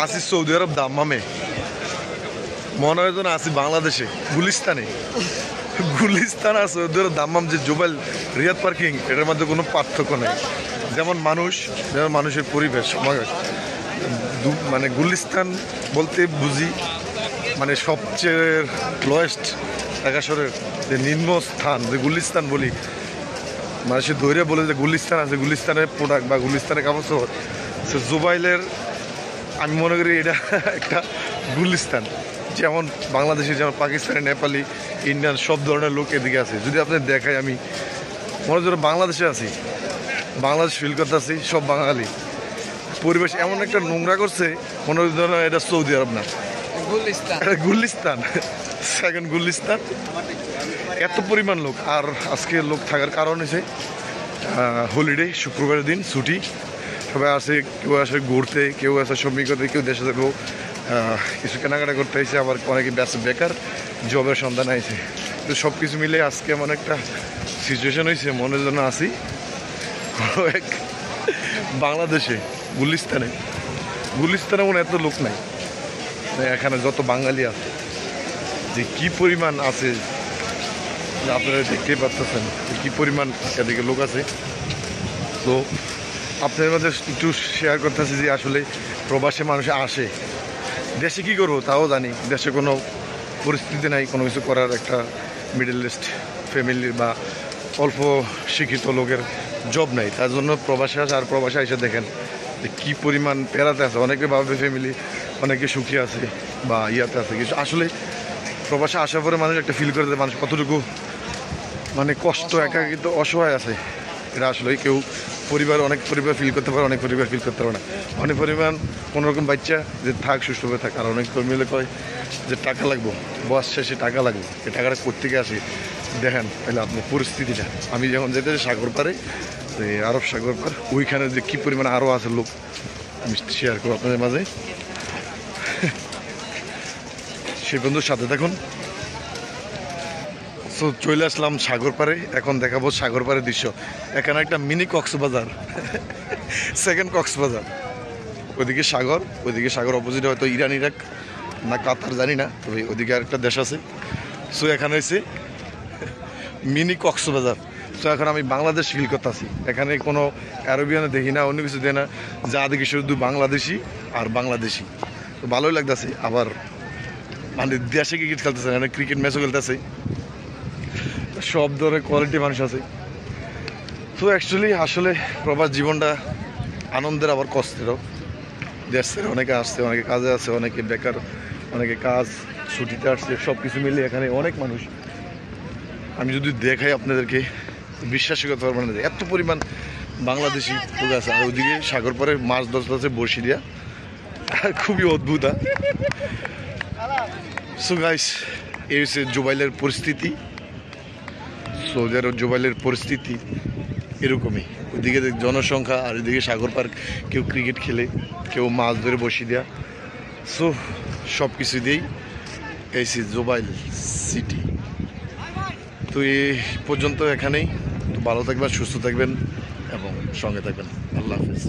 আসি সৌদি আরব দাম্মামে, মনে হয় যেন আসি বাংলাদেশে গুলিস্তানে। গুলিস্তান আর সৌদি আরব দাম্মাম যে জুবাইল রিয়াদ পার্কিং, এটার মধ্যে কোনো পার্থক্য নেই। যেমন মানুষ, যেমন মানুষের পরিবেশ, মানে গুলিস্তান বলতে বুঝি মানে সবচেয়ে লোয়েস্ট ঢাকা শহরের যে নিম্ন স্থান, যে গুলিস্তান বলি, মানে সে ধৈর্য বলে যে গুলিস্তান আছে, গুলিস্তানের প্রোডাক্ট বা গুলিস্তানের কাপড় চোপড়, সে জুবাইলের আমি মনে করি এটা একটা গুলিস্তান। যেমন বাংলাদেশে, যেমন পাকিস্তানি, নেপালি, ইন্ডিয়ান সব ধরনের লোক এদিকে আছে। যদি আপনি দেখাই, আমি মনে করি বাংলাদেশে আছি, বাংলাদেশ ফিল করতে আছি, সব বাঙালি। পরিবেশ এমন একটা নোংরা করছে, মনে হয় এটা সৌদি আরব না, গুলিস্তান। সেকেন্ড গুলিস্তান, এত পরিমাণ লোক। আর আজকে লোক থাকার কারণ হচ্ছে হলিডে, শুক্রবারের দিন ছুটি, সবাই আসে, কেউ আসে ঘুরতে, কেউ আসে শ্রমিক করতে, কেউ দেশে থেকেও কিছু কেনাকাটা করতে হয়েছে, আবার অনেকে বেকার জবের সন্ধান আইছে। তো সব কিছু মিলে আজকে এমন একটা সিচুয়েশন হয়েছে, মনের জন্য আসি এক বাংলাদেশে গুলিস্তানে। গুলিস্তানে মনে এত লোক নাই, এখানে যত বাঙালি আছে, যে কি পরিমাণ আছে আপনারা দেখতেই পাচ্ছেন, কি পরিমাণ এদিকে লোক আছে। তো আপনাদের মধ্যে একটু শেয়ার করতেছি যে আসলে প্রবাসী মানুষ আসে, দেশে কী করবো তাও জানি, দেশে কোনো পরিস্থিতি নাই কোনো কিছু করার, একটা মিডল ইস্ট ফ্যামিলির বা অল্প শিক্ষিত লোকের জব নাই, তার জন্য প্রবাসী আসে। আর প্রবাসী এসে দেখেন যে কী পরিমাণ পেরাতে আছে, অনেকে ভাবে ফ্যামিলি, অনেকে সুখী আছে বা ইয়াতে আছে কিছু। আসলে প্রবাসে আসার পরে মানুষ একটা ফিল করে দেয় মানুষ কতটুকু মানে কষ্ট, একাকিত্ব, অসহায় আছে। এটা আসলে কেউ অনেক পরিবার ফিল করতে পারে, অনেক পরিবার ফিল করতে পারে না। অনেক পরিমাণ কোনোরকম বাচ্চা যে থাক, সুষ্ঠুভাবে থাক, আর অনেক মিলে কয় যে টাকা লাগবো, বয়স শেষে টাকা লাগবে, এই টাকাটা কোত্থেকে আসে দেখেন তাহলে আপনার পরিস্থিতিটা। আমি যখন যেতে সাগর পারে, আরব সাগর পার, ওইখানে যে কী পরিমাণে আরও আছে লোক, আমি শেয়ার করবো আপনাদের মাঝে। সেই বন্ধুর সাথে দেখুন। তো চলে আসলাম সাগর পাড়ে, এখন দেখাবো সাগর পাড়ের দৃশ্য। এখানে একটা মিনি কক্সবাজার, সেকেন্ড কক্সবাজার। ওইদিকে সাগর অপোজিটে হয়তো ইরান, ইরাক না কাতার জানি না, তবে ওইদিকে আরেকটা দেশ আছে। সো এখানে হয়েছে মিনি কক্সবাজার। সো এখন আমি বাংলাদেশ ফিল করতেছি। এখানে কোনো অ্যারোবিয়ানে দেখি না, অন্য কিছু দেখি না, যা দেখি শুধু বাংলাদেশি আর বাংলাদেশি। তো ভালোই লাগতেছে। আবার মানে দেশে ক্রিকেট খেলতেছে, এখানে ক্রিকেট ম্যাচও খেলতেছে, সব ধরনের কোয়ালিটি মানুষ আছে। তো অ্যাকচুয়ালি আসলে প্রবাস জীবনটা আনন্দের আবার কষ্টেরও। দেশ থেকে অনেকে আসছে, অনেকে কাজে আছে, অনেকে বেকার, অনেকে কাজ ছুটিতে আসছে, সব কিছু মিলে এখানে অনেক মানুষ। আমি যদি দেখাই আপনাদেরকে বিশ্বাসই করতে পারবেন না, এত পরিমাণ বাংলাদেশি লোক আছে। আর ওইদিকে সাগর পাড়ে মাছ ধরতে বড়শি দিয়া, খুবই অদ্ভুত। সো গাইস, এই হচ্ছে জুবাইলের পরিস্থিতি। সৌদি আরব জুবাইলের পরিস্থিতি এরকমই। ওইদিকে জনসংখ্যা, আর ওইদিকে সাগর পার্ক, কেউ ক্রিকেট খেলে, কেউ মাছ ধরে বসি দেয়া। সো সব কিছু দিয়েই এই জুবাইল সিটি। তো এই পর্যন্ত এখানেই। তো ভালো থাকবেন, সুস্থ থাকবেন এবং সঙ্গে থাকবেন। আল্লাহ হাফেজ।